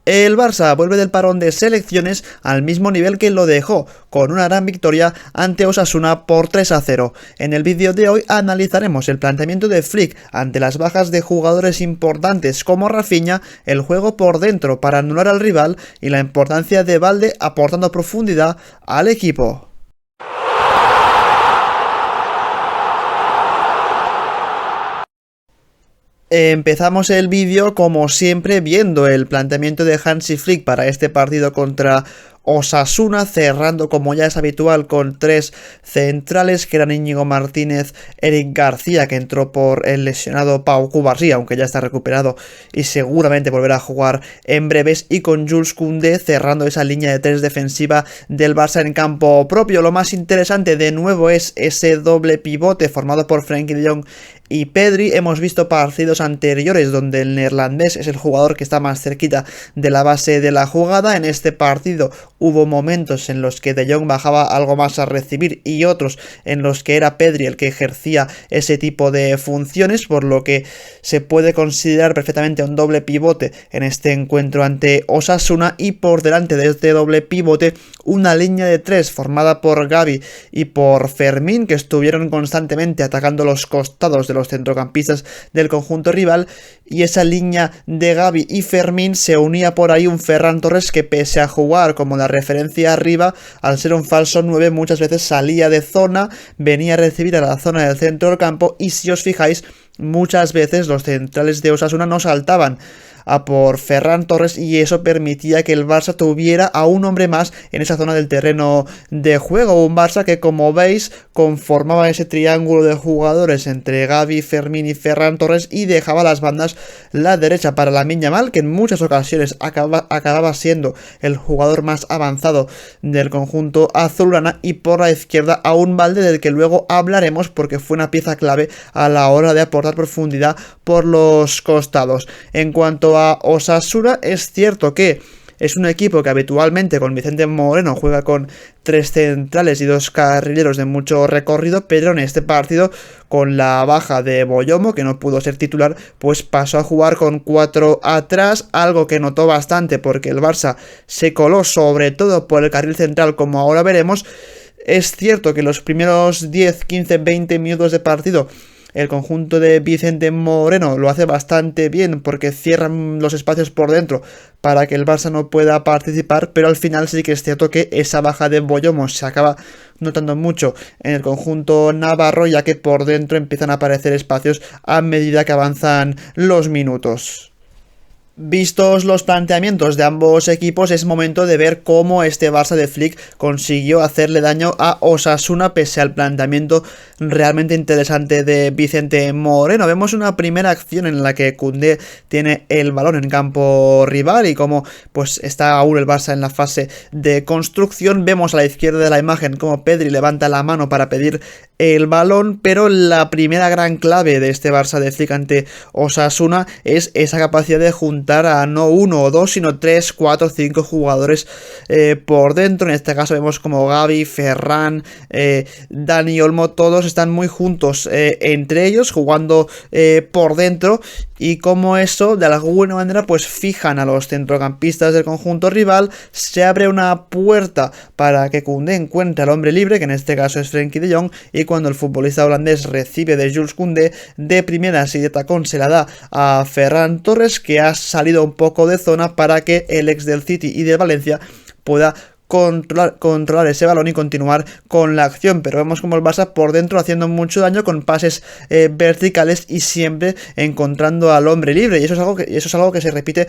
El Barça vuelve del parón de selecciones al mismo nivel que lo dejó, con una gran victoria ante Osasuna por 3-0. En el vídeo de hoy analizaremos el planteamiento de Flick ante las bajas de jugadores importantes como Rafinha, el juego por dentro para anular al rival y la importancia de Balde aportando profundidad al equipo. Empezamos el vídeo como siempre viendo el planteamiento de Hansi Flick para este partido contra Osasuna, cerrando como ya es habitual con tres centrales que eran Íñigo Martínez, Eric García, que entró por el lesionado Pau Cubarsí, aunque ya está recuperado y seguramente volverá a jugar en breves, y con Jules Koundé cerrando esa línea de tres defensiva del Barça en campo propio. Lo más interesante de nuevo es ese doble pivote formado por Frenkie de Jong y Pedri. Hemos visto partidos anteriores donde el neerlandés es el jugador que está más cerquita de la base de la jugada. En este partido hubo momentos en los que De Jong bajaba algo más a recibir y otros en los que era Pedri el que ejercía ese tipo de funciones, por lo que se puede considerar perfectamente un doble pivote en este encuentro ante Osasuna, y por delante de este doble pivote una línea de tres formada por Gavi y por Fermín, que estuvieron constantemente atacando los costados de los centrocampistas del conjunto rival, y esa línea de Gavi y Fermín se unía por ahí un Ferran Torres que, pese a jugar como la referencia arriba, al ser un falso 9 muchas veces salía de zona, venía a recibir a la zona del centro del campo, y si os fijáis muchas veces los centrales de Osasuna no saltaban a por Ferran Torres, y eso permitía que el Barça tuviera a un hombre más en esa zona del terreno de juego. Un Barça que, como veis, conformaba ese triángulo de jugadores entre Gavi, Fermín y Ferran Torres, y dejaba las bandas la derecha para Lamine Yamal, que en muchas ocasiones acababa siendo el jugador más avanzado del conjunto azulgrana, y por la izquierda a un Balde del que luego hablaremos porque fue una pieza clave a la hora de aportar profundidad por los costados. En cuanto a Osasuna, es cierto que es un equipo que habitualmente con Vicente Moreno juega con tres centrales y dos carrileros de mucho recorrido, pero en este partido, con la baja de Boyomo, que no pudo ser titular, pues pasó a jugar con 4 atrás, algo que notó bastante porque el Barça se coló sobre todo por el carril central, como ahora veremos. Es cierto que los primeros 10, 15, 20 minutos de partido el conjunto de Vicente Moreno lo hace bastante bien porque cierran los espacios por dentro para que el Barça no pueda participar, pero al final sí que es cierto que esa baja de Boyomo se acaba notando mucho en el conjunto navarro, ya que por dentro empiezan a aparecer espacios a medida que avanzan los minutos. Vistos los planteamientos de ambos equipos, es momento de ver cómo este Barça de Flick consiguió hacerle daño a Osasuna pese al planteamiento realmente interesante de Vicente Moreno. Vemos una primera acción en la que Koundé tiene el balón en campo rival y cómo pues está aún el Barça en la fase de construcción. Vemos a la izquierda de la imagen cómo Pedri levanta la mano para pedir el balón, pero la primera gran clave de este Barça de Flick ante Osasuna es esa capacidad de juntar a no uno o dos, sino 3, 4, 5 jugadores por dentro. En este caso vemos como Gavi, Ferran, Dani Olmo, todos están muy juntos entre ellos, jugando por dentro, y como eso de alguna manera pues fijan a los centrocampistas del conjunto rival. Se abre una puerta para que Koundé encuentre al hombre libre, que en este caso es Frenkie de Jong, y cuando el futbolista holandés recibe de Jules Koundé, de primeras y de tacón se la da a Ferran Torres, que ha salido un poco de zona para que el ex del City y de Valencia pueda controlar ese balón y continuar con la acción. Pero vemos como el Barça por dentro haciendo mucho daño con pases verticales y siempre encontrando al hombre libre, y eso es algo que se repite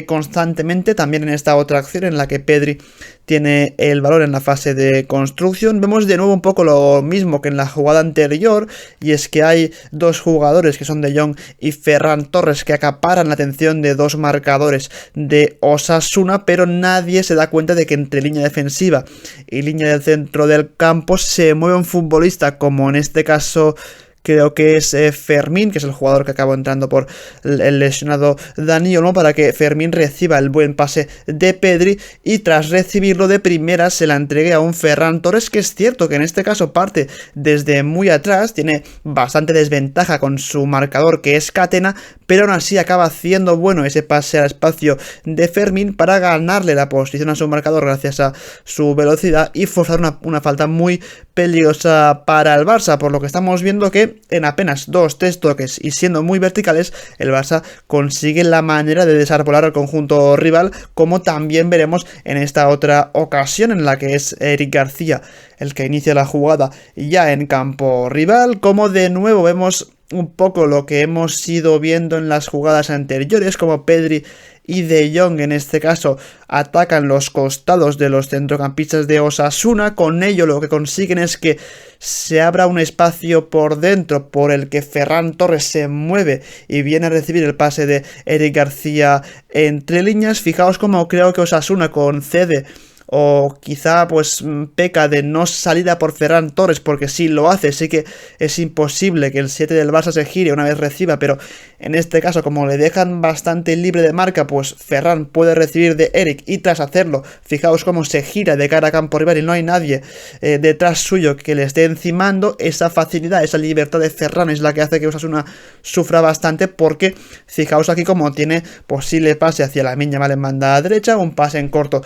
constantemente también en esta otra acción en la que Pedri tiene el balón en la fase de construcción. Vemos de nuevo un poco lo mismo que en la jugada anterior, y es que hay dos jugadores que son De Jong y Ferran Torres que acaparan la atención de dos marcadores de Osasuna, pero nadie se da cuenta de que entre línea defensiva y línea del centro del campo se mueve un futbolista, como en este caso creo que es Fermín, que es el jugador que acabó entrando por el lesionado Dani Olmo, para que Fermín reciba el buen pase de Pedri y tras recibirlo de primera se la entregue a un Ferran Torres, que es cierto que en este caso parte desde muy atrás, tiene bastante desventaja con su marcador que es Catena, pero aún así acaba haciendo bueno ese pase al espacio de Fermín para ganarle la posición a su marcador gracias a su velocidad y forzar una falta muy peligrosa para el Barça, por lo que estamos viendo que en apenas 2-3 toques y siendo muy verticales, el Barça consigue la manera de desarbolar al conjunto rival, como también veremos en esta otra ocasión en la que es Eric García el que inicia la jugada ya en campo rival, como de nuevo vemos un poco lo que hemos ido viendo en las jugadas anteriores, como Pedri y De Jong en este caso atacan los costados de los centrocampistas de Osasuna. Con ello lo que consiguen es que se abra un espacio por dentro por el que Ferran Torres se mueve y viene a recibir el pase de Eric García entre líneas. Fijaos cómo creo que Osasuna concede o quizá pues peca de no salir a por Ferran Torres, porque si lo hace sí que es imposible que el 7 del Barça se gire una vez reciba, pero en este caso como le dejan bastante libre de marca, pues Ferran puede recibir de Eric y tras hacerlo, fijaos cómo se gira de cara a campo rival y no hay nadie detrás suyo que le esté encimando. Esa facilidad, esa libertad de Ferran es la que hace que Osasuna sufra bastante, porque fijaos aquí como tiene posible pase hacia Lamine Yamal en banda derecha, un pase en corto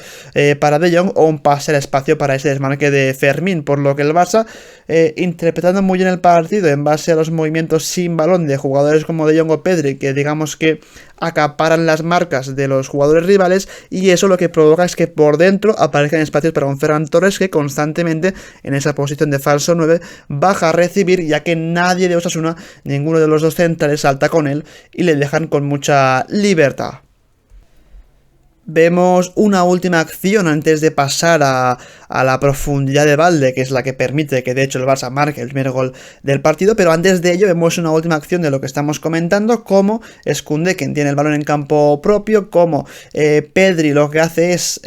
para De Jong o un pase al espacio para ese desmarque de Fermín, por lo que el Barça interpretando muy bien el partido en base a los movimientos sin balón de jugadores como De Jong o Pedri, que digamos que acaparan las marcas de los jugadores rivales, y eso lo que provoca es que por dentro aparezcan espacios para un Ferran Torres que constantemente en esa posición de falso 9 baja a recibir, ya que nadie de Osasuna, ninguno de los dos centrales salta con él y le dejan con mucha libertad. Vemos una última acción antes de pasar a la profundidad de Balde, que es la que permite que de hecho el Barça marque el primer gol del partido, pero antes de ello vemos una última acción de lo que estamos comentando, como es Koundé quien tiene el balón en campo propio, como Pedri lo que hace es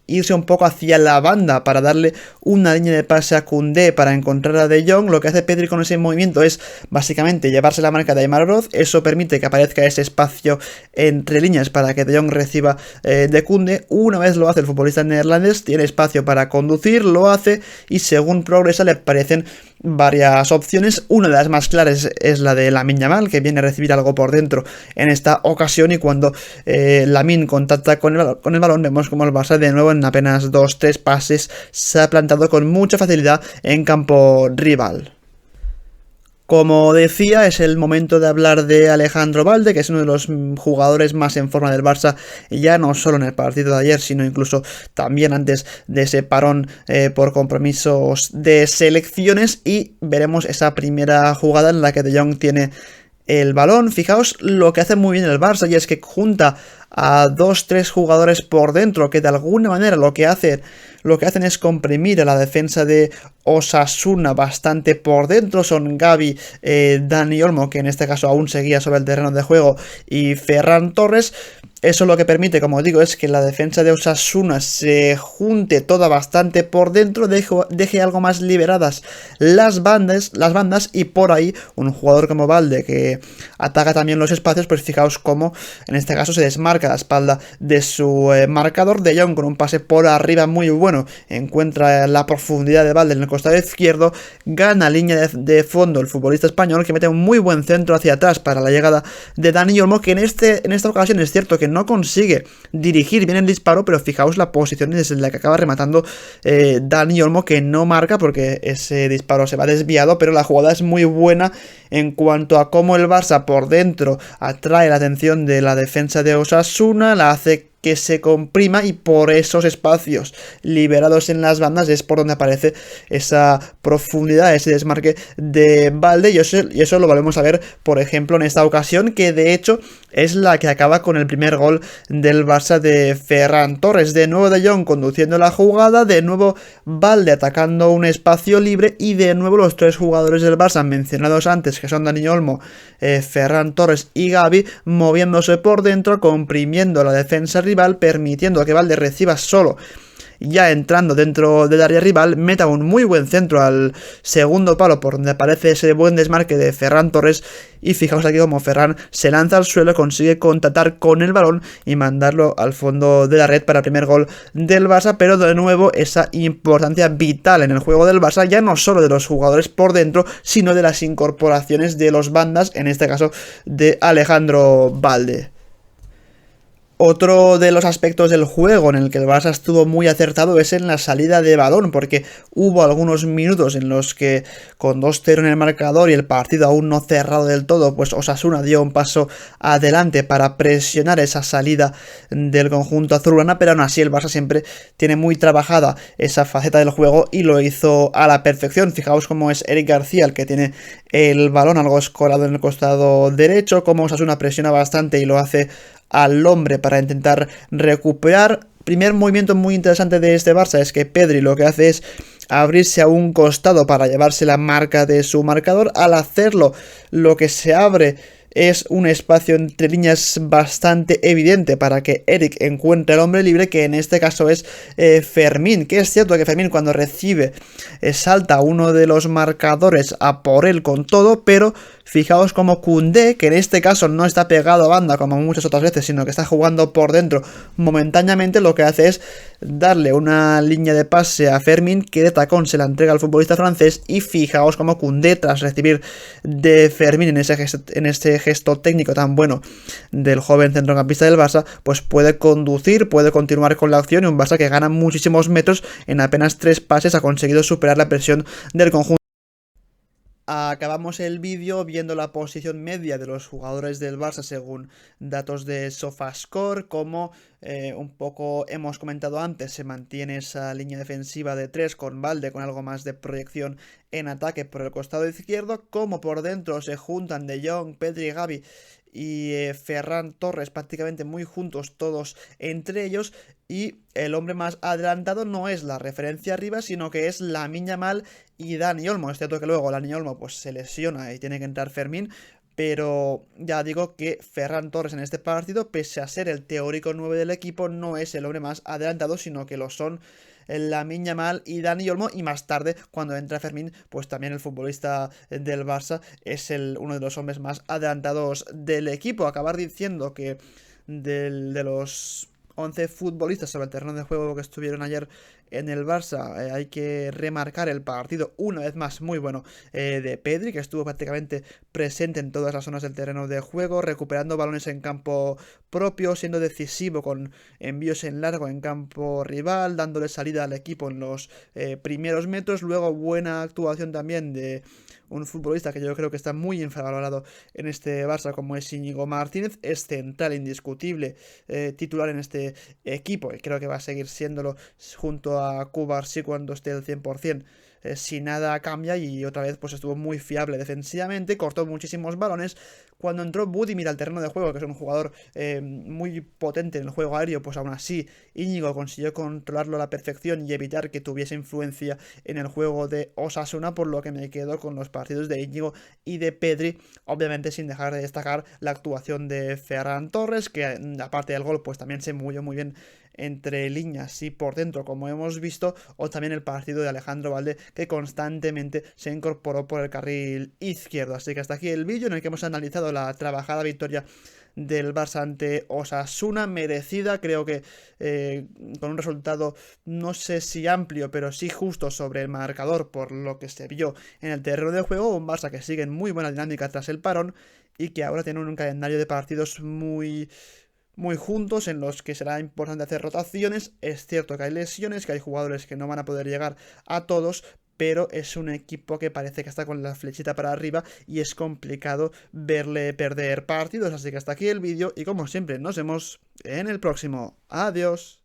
irse un poco hacia la banda para darle una línea de pase a Koundé para encontrar a De Jong. Lo que hace Pedri con ese movimiento es básicamente llevarse la marca de Aimar Broz. Eso permite que aparezca ese espacio entre líneas para que De Jong reciba de Koundé. Una vez lo hace el futbolista neerlandés, tiene espacio para conducir, lo hace y según progresa le aparecen varias opciones. Una de las más claras es la de Lamine Yamal, que viene a recibir algo por dentro en esta ocasión, y cuando Lamine contacta con el balón vemos como el Barça de nuevo en apenas 2-3 pases se ha plantado con mucha facilidad en campo rival. Como decía, es el momento de hablar de Alejandro Balde, que es uno de los jugadores más en forma del Barça, ya no solo en el partido de ayer, sino incluso también antes de ese parón por compromisos de selecciones, y veremos esa primera jugada en la que De Jong tiene el balón. Fijaos lo que hace muy bien el Barça, y es que junta a 2-3 jugadores por dentro que de alguna manera lo que hacen es comprimir a la defensa de Osasuna bastante por dentro. Son Gavi, Dani Olmo, que en este caso aún seguía sobre el terreno de juego, y Ferran Torres. Eso lo que permite, como digo, es que la defensa de Osasuna se junte toda bastante por dentro, deje algo más liberadas las bandas, y por ahí un jugador como Balde, que ataca también los espacios, pues fijaos cómo en este caso se desmarca la espalda de su marcador. De Jong con un pase por arriba muy bueno encuentra la profundidad de Balde en el costado izquierdo, gana línea de fondo el futbolista español, que mete un muy buen centro hacia atrás para la llegada de Dani Olmo, que en esta ocasión es cierto que no consigue dirigir bien el disparo, pero fijaos la posición desde la que acaba rematando Dani Olmo, que no marca porque ese disparo se va desviado, pero la jugada es muy buena en cuanto a cómo el Barça por dentro atrae la atención de la defensa de Osasuna, la hace que se comprima, y por esos espacios liberados en las bandas es por donde aparece esa profundidad, ese desmarque de Balde, y eso lo volvemos a ver por ejemplo en esta ocasión, que de hecho es la que acaba con el primer gol del Barça de Ferran Torres. De nuevo De Jong conduciendo la jugada, de nuevo Balde atacando un espacio libre, y de nuevo los tres jugadores del Barça mencionados antes, que son Dani Olmo, Ferran Torres y Gavi, moviéndose por dentro, comprimiendo la defensa rival, permitiendo que Balde reciba solo ya entrando dentro del área rival, meta un muy buen centro al segundo palo, por donde aparece ese buen desmarque de Ferran Torres, y fijaos aquí como Ferran se lanza al suelo, consigue contactar con el balón y mandarlo al fondo de la red para el primer gol del Barça, pero de nuevo esa importancia vital en el juego del Barça, ya no solo de los jugadores por dentro, sino de las incorporaciones de los bandas, en este caso de Alejandro Balde. Otro de los aspectos del juego en el que el Barça estuvo muy acertado es en la salida de balón, porque hubo algunos minutos en los que con 2-0 en el marcador y el partido aún no cerrado del todo, pues Osasuna dio un paso adelante para presionar esa salida del conjunto azulgrana, pero aún así el Barça siempre tiene muy trabajada esa faceta del juego y lo hizo a la perfección. Fijaos cómo es Eric García el que tiene el balón algo escorado en el costado derecho, cómo Osasuna presiona bastante y lo hace al hombre para intentar recuperar. Primer movimiento muy interesante de este Barça es que Pedri lo que hace es abrirse a un costado para llevarse la marca de su marcador. Al hacerlo, lo que se abre es un espacio entre líneas bastante evidente para que Eric encuentre al hombre libre, que en este caso es Fermín, que es cierto que Fermín cuando recibe salta uno de los marcadores a por él con todo, pero fijaos como Koundé, que en este caso no está pegado a banda como muchas otras veces, sino que está jugando por dentro momentáneamente, lo que hace es darle una línea de pase a Fermín, que de tacón se la entrega al futbolista francés, y fijaos como Koundé, tras recibir de Fermín en este gesto técnico tan bueno del joven centrocampista del Barça, pues puede conducir, puede continuar con la acción, y un Barça que gana muchísimos metros en apenas 3 pases ha conseguido superar la presión del conjunto. Acabamos el vídeo viendo la posición media de los jugadores del Barça según datos de SofaScore, como un poco hemos comentado antes, se mantiene esa línea defensiva de 3 con Balde, con algo más de proyección en ataque por el costado izquierdo, como por dentro se juntan De Jong, Pedri, Gavi y Ferran Torres prácticamente muy juntos todos entre ellos, y el hombre más adelantado no es la referencia arriba, sino que es Lamine Yamal y Dani Olmo. Es cierto que luego Dani Olmo pues se lesiona y tiene que entrar Fermín, pero ya digo que Ferran Torres en este partido, pese a ser el teórico 9 del equipo, no es el hombre más adelantado, sino que lo son Lamine Yamal y Dani Olmo, y más tarde cuando entra Fermín, pues también el futbolista del Barça es uno de los hombres más adelantados del equipo. Acabar diciendo que de los 11 futbolistas sobre el terreno de juego que estuvieron ayer en el Barça, hay que remarcar el partido una vez más muy bueno de Pedri, que estuvo prácticamente presente en todas las zonas del terreno de juego, recuperando balones en campo propio, siendo decisivo con envíos en largo en campo rival, dándole salida al equipo en los primeros metros. Luego buena actuación también de un futbolista que yo creo que está muy infravalorado en este Barça, como es Íñigo Martínez. Es central indiscutible, titular en este equipo, y creo que va a seguir siéndolo junto a Cubarsí cuando esté al 100%. Si nada cambia, y otra vez pues estuvo muy fiable defensivamente, cortó muchísimos balones. Cuando entró Budimir al terreno de juego, que es un jugador muy potente en el juego aéreo, pues aún así Íñigo consiguió controlarlo a la perfección y evitar que tuviese influencia en el juego de Osasuna, por lo que me quedo con los partidos de Íñigo y de Pedri, obviamente sin dejar de destacar la actuación de Ferran Torres, que aparte del gol pues también se movió muy bien entre líneas y por dentro, como hemos visto, o también el partido de Alejandro Balde, que constantemente se incorporó por el carril izquierdo. Así que hasta aquí el vídeo en el que hemos analizado la trabajada victoria del Barça ante Osasuna, merecida, creo que con un resultado no sé si amplio, pero sí justo sobre el marcador por lo que se vio en el terreno de juego. Un Barça que sigue en muy buena dinámica tras el parón y que ahora tiene un calendario de partidos muy juntos, en los que será importante hacer rotaciones. Es cierto que hay lesiones, que hay jugadores que no van a poder llegar a todos, pero es un equipo que parece que está con la flechita para arriba y es complicado verle perder partidos. Así que hasta aquí el vídeo y como siempre nos vemos en el próximo. Adiós.